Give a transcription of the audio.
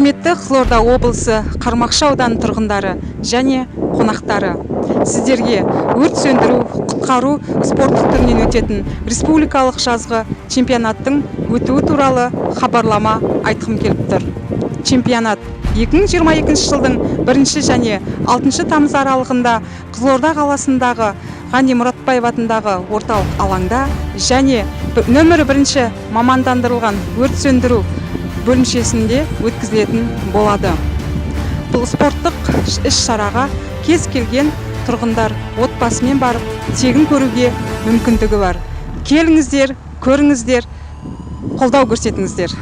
Құрметті Қызылорда облысы Қармақшы ауданы тұрғындары және қонақтары, сіздерге өрт сөндіру, құтқару спорттық түрінен өтетін республикалық жазғы чемпионаттың өтуі туралы хабарлама айтқым келіп тұр. Чемпионат 2022 жылдың 1 және 6 тамыз аралығында Қызылорда қаласындағы Ғани Мұратбаев атындағы орталық алаңда және нөмірі 1 мамандандырылған өрт сөндіру бөлімшесінде өткізілетін болады. Бұл спорттық іс-шараға кез келген тұрғындар отбасымен барып тегін көруге мүмкіндігі бар. Келіңіздер, көріңіздер, қолдау көрсетіңіздер.